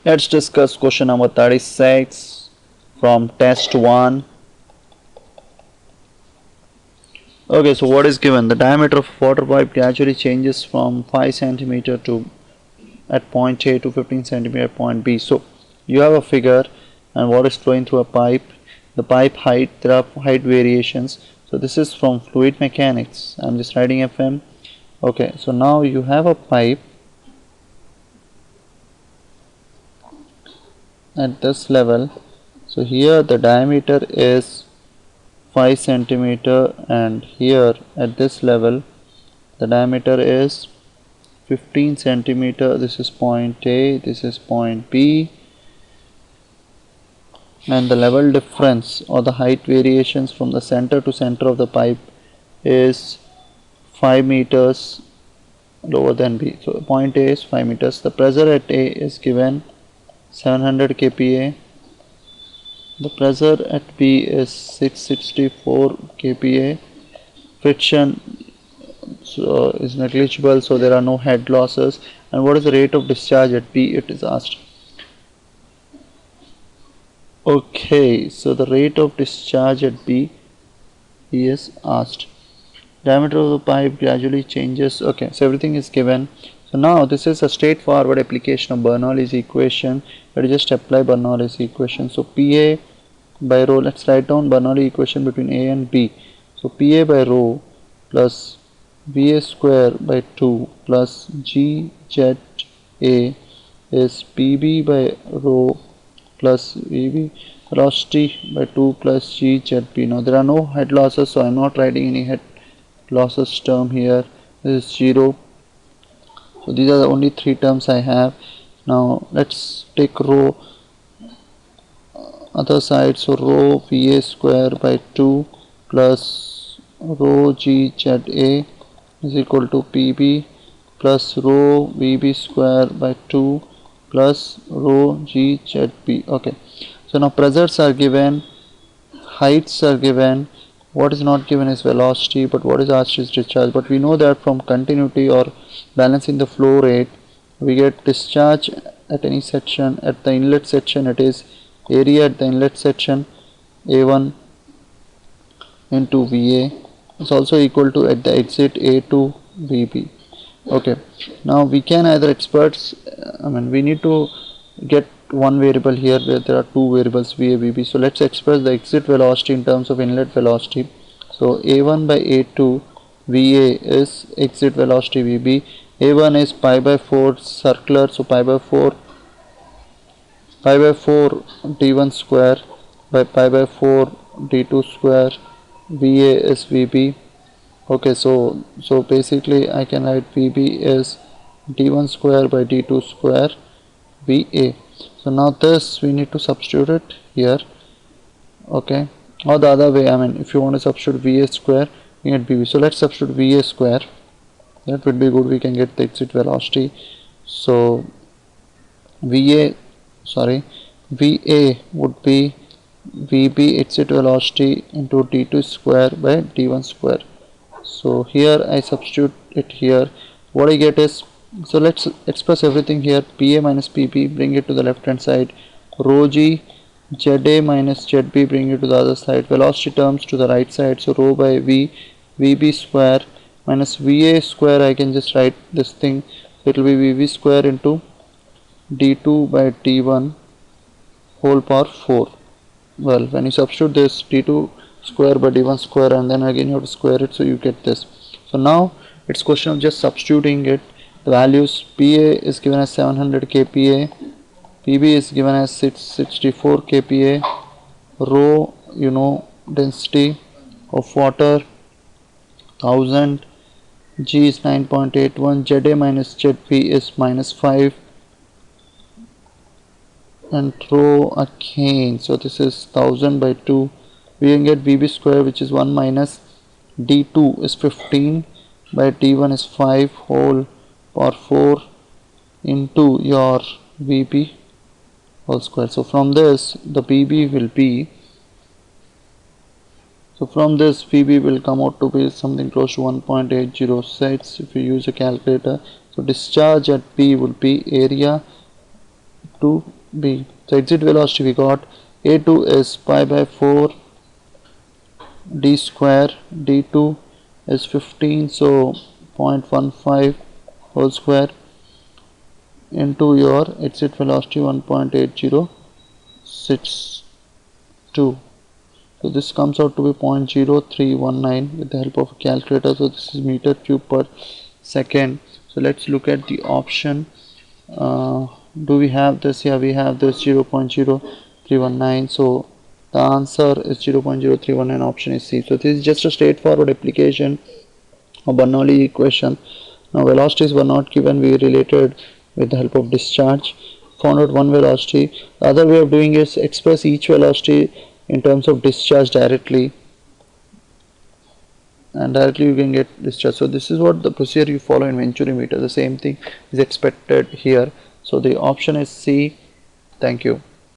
Let's discuss question number 36 from test 1. Okay, so what is given? The diameter of water pipe gradually changes from 5 centimeter to at point A to 15 centimeter at point B. So you have a figure and water is flowing through a pipe. The pipe height, there are height variations. So this is from fluid mechanics. I'm just writing FM. Okay, so now you have a pipe at this level. So here the diameter is 5 centimeter and here at this level the diameter is 15 centimeter. This is point A, this is point B, and the level difference or the height variations from the center to center of the pipe is 5 meters lower than B. So point A is 5 meters. The pressure at A is given 700 kPa. The pressure at B is 664 kPa. Friction is negligible, so there are no head losses. And what is the rate of discharge at B? It is asked. Okay, so the rate of discharge at B is asked. Diameter of the pipe gradually changes. Okay, so everything is given. So now this is a straightforward application of Bernoulli's equation. Let us just apply Bernoulli's equation. So PA by rho, let's write down Bernoulli equation between A and B. So PA by rho plus VA square by 2 plus GZA is PB by rho plus VB velocity by 2 plus GZB. Now there are no head losses, so I am not writing any head losses term here. This is 0. So these are the only 3 terms I have. Now let's take rho other side. So rho VA square by 2 plus rho GZA is equal to PB plus rho VB square by 2 plus rho GZB. Okay, so now pressures are given, heights are given. What is not given is velocity, but what is asked is discharge. But we know that from continuity or balancing the flow rate, we get discharge at any section. At the inlet section, it is area at the inlet section A1 into VA is also equal to at the exit A2 VB. Okay, now we can either experts, we need to get one variable here where there are two variables VA VB. So let's express the exit velocity in terms of inlet velocity. So A1 by A2 VA is exit velocity VB. A1 is pi by 4 circular, so pi by 4 d1 square by pi by 4 d2 square. VA is VB. Okay, so basically I can write VB is d1 square by d2 square VA. So now this we need to substitute it here. Okay, or the other way, if you want to substitute VA square, you get VB. So let's substitute VA square. That would be good. We can get the exit velocity. So VA would be VB exit velocity into d2 square by d1 square. So here I substitute it here. What I get is, so let's express everything here. PA minus PP, bring it to the left hand side. Rho G ZA minus ZB, bring it to the other side. Velocity terms to the right side. So rho by V, VB square minus VA square. I can just write this thing. It will be VB square into d2 by d1 whole power 4. Well, when you substitute this d2 square by d1 square and then again you have to square it, so you get this. So now it's question of just substituting it. The values: PA is given as 700 kPa, PB is given as 664 kPa, rho, density of water 1000, G is 9.81, ZA minus ZB is minus 5, and rho again, so this is 1000 by 2. We can get VB square, which is 1 minus D2 is 15 by D1 is 5 whole power 4 into your VB whole square. So from this the PB will be, so from this VB will come out to be something close to 1.806 if you use a calculator. So discharge at P will be area to B. So exit velocity we got A2 is pi by 4 d square, d2 is 15, so 0.15 whole square into your exit velocity 1.8062. So this comes out to be 0.0319 with the help of a calculator. So this is meter cube per second. So let's look at the option. Do we have this? Yeah, we have this 0.0319. So the answer is 0.0319, option is C. So this is just a straightforward application of Bernoulli equation. Now velocities were not given, we related with the help of discharge, found out one velocity. The other way of doing is express each velocity in terms of discharge directly, and directly you can get discharge. So this is what the procedure you follow in Venturi meter. The same thing is expected here. So the option is C. Thank you.